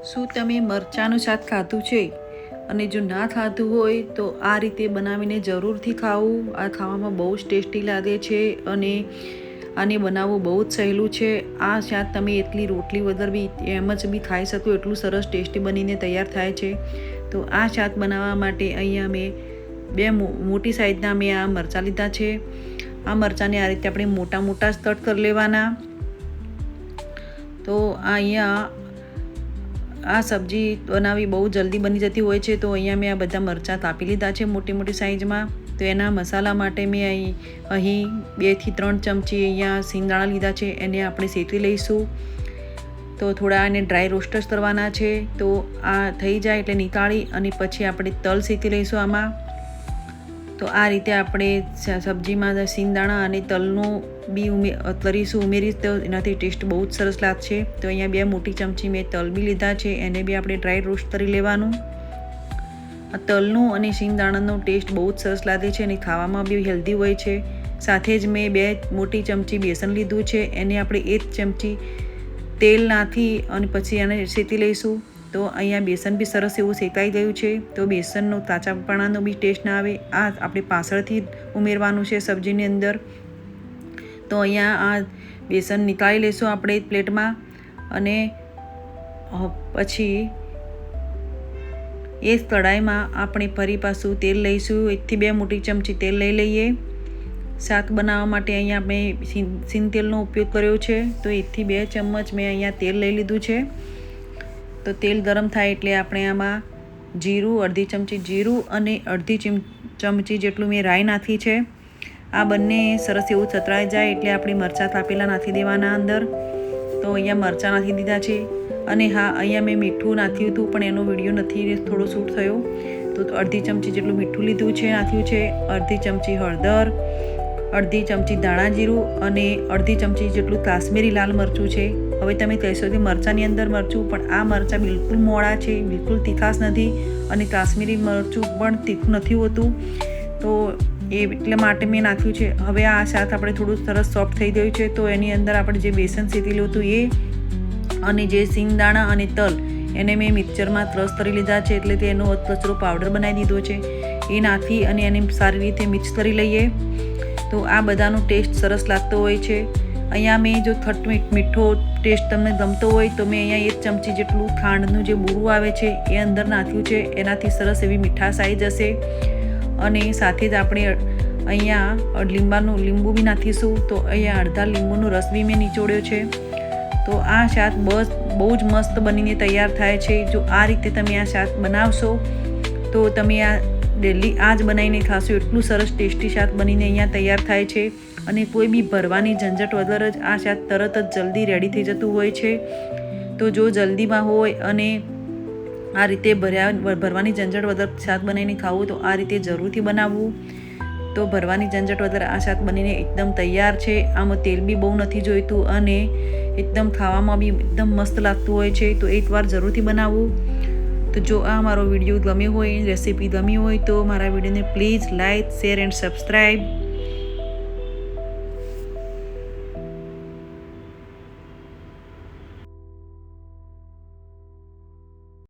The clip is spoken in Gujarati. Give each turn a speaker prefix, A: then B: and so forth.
A: શું તમે મરચાંનું શાક ખાધું છે? અને જો ના ખાધું હોય તો આ રીતે બનાવીને જરૂરથી ખાવું. આ ખાવામાં બહુ જ ટેસ્ટી લાગે છે અને આને બનાવવું બહુ જ સહેલું છે. આ શાક તમે એટલી રોટલી વગર બી એમ જ બી ખાઈ શકો એટલું સરસ ટેસ્ટી બનીને તૈયાર થાય છે. તો આ શાક બનાવવા માટે અહીંયા મેં બે મોટી સાઈઝના મેં આ મરચાં લીધા છે. આ મરચાંને આ રીતે આપણે મોટા મોટા કટ કરી લેવાના. તો અહીંયા આ સબ્જી બનાવવી બહુ જલ્દી બની જતી હોય છે. તો અહીંયા મેં આ બધા મરચાં કાપી લીધા છે મોટી મોટી સાઈઝમાં. તો એના મસાલા માટે મેં અહીં 2 થી 3 ચમચી અહીંયા સિંગદાણા લીધા છે. એને આપણે શેકી લઈશું. તો થોડા એને ડ્રાય રોસ્ટ જ કરવાના છે. તો આ થઈ જાય એટલે નીકાળી અને પછી આપણે તલ શેકી લઈશું આમાં. તો આ રીતે આપણે સબ્જીમાં સિંગદાણા અને તલનું બી ઉમેરીશ તો એનાથી ટેસ્ટ બહુ જ સરસ લાગશે. તો અહીંયા 2 મોટી ચમચી મેં તલ બી લીધા છે. એને બી આપણે ડ્રાય રોસ્ટ કરી લેવાનું. આ તલનું અને સિંગદાણાનો ટેસ્ટ બહુ જ સરસ લાગે છે અને ખાવામાં બી હેલ્ધી હોય છે. સાથે જ મેં 2 મોટી ચમચી બેસન લીધું છે. એને આપણે 1 ચમચી તેલ નાખી અને પછી એને શેકી લઈશું. તો અહીંયા બેસન બી સરસ એવું શેકાઈ ગયું છે. તો બેસનનો કાચાપણાનો બી ટેસ્ટ ના આવે. આ આપણે પાછળથી ઉમેરવાનું છે સબ્જીની અંદર. તો અહીંયા આ બેસન નીકાળી લઈશું આપણે પ્લેટમાં અને પછી એ જ કઢાઈમાં આપણે ફરી પાછું તેલ લઈશું. 1 થી 2 મોટી ચમચી તેલ લઈ લઈએ. શાક બનાવવા માટે અહીંયા આપણે સિંગ તેલનો ઉપયોગ કર્યો છે. તો 1 થી 2 ચમચ મેં અહીંયા તેલ લઈ લીધું છે. તો તેલ ગરમ થાય એટલે આપણે આમાં જીરું, અડધી ચમચી જીરું અને અડધી ચમચી જેટલું મેં રાઈ નાખી છે. આ બંને સરસ એવું છતરાઈ જાય એટલે આપણે મરચાં કાપેલા નાખી દેવાના અંદર. તો અહીંયા મરચાં નાખી દીધા છે. અને હા, અહીંયા મેં મીઠું નાખ્યું હતું પણ એનો વિડીયો નથી થોડો શૂટ થયો. તો અડધી ચમચી જેટલું મીઠું લીધું છે, નાખ્યું છે. અડધી ચમચી હળદર, અડધી ચમચી ધાણા જીરું અને અડધી ચમચી જેટલું કાશ્મીરી લાલ મરચું છે. હવે તમે કહેશો કે મરચાંની અંદર મરચું, પણ આ મરચાં બિલકુલ મોળા છે, બિલકુલ તીખાશ નથી અને કાશ્મીરી મરચું પણ તીખું નથી હોતું. તો એ એટલા માટે મેં નાખ્યું છે. હવે આ શાક આપણે થોડું સરસ સોફ્ટ થઈ ગયું છે. તો એની અંદર આપણે જે બેસન શેકેલું હતું એ અને જે સિંગદાણા અને તલ એને મેં મિક્સરમાં ક્રશ કરી લીધા છે. એટલે તેનો કચરો પાવડર બનાવી દીધો છે. એ નાખી અને એને સારી રીતે મિક્સ કરી લઈએ. તો આ બધાનો ટેસ્ટ સરસ લાગતો હોય છે. અહીંયા મેં જો મીઠો ટેસ્ટ તમને ગમતો હોય તો મેં અહીંયા 1 ચમચી જેટલું ખાંડનું જે બુરું આવે છે એ અંદર નાખ્યું છે. એનાથી સરસ એવી મીઠાશ આવી જશે. અને સાથે જ આપણે અહીંયા લીંબુ બી નાખીશું. તો અહીંયા અડધા લીંબુનો રસ બી મેં નીચોડ્યો છે. તો આ શાક બહુ જ મસ્ત બનીને તૈયાર થાય છે. જો આ રીતે તમે આ શાક બનાવશો તો તમે આ ડેલી આ જ બનાવીને ખાશો. એટલું સરસ ટેસ્ટી શાક બનીને અહીંયા તૈયાર થાય છે. અને કોઈ બી ભરવાની ઝંઝટ વગર જ આ શાક તરત જ જલ્દી રેડી થઈ જતું હોય છે. તો જો જલ્દીમાં હોય અને આ રીતે ભરવાની ઝંઝટ વગર શાક બનાવીને ખાવું તો આ રીતે જરૂરથી બનાવવું. તો ભરવાની ઝંઝટ વગર આ શાક બનીને એકદમ તૈયાર છે. આમાં તેલ બી બહુ નથી જોઈતું અને એકદમ ખાવામાં બી એકદમ મસ્ત લાગતું હોય છે. તો એકવાર જરૂરથી બનાવવું. તો જો આ મારો વિડીયો ગમ્યો હોય, રેસીપી ગમી હોય તો મારા વિડીયોને please like, share and subscribe.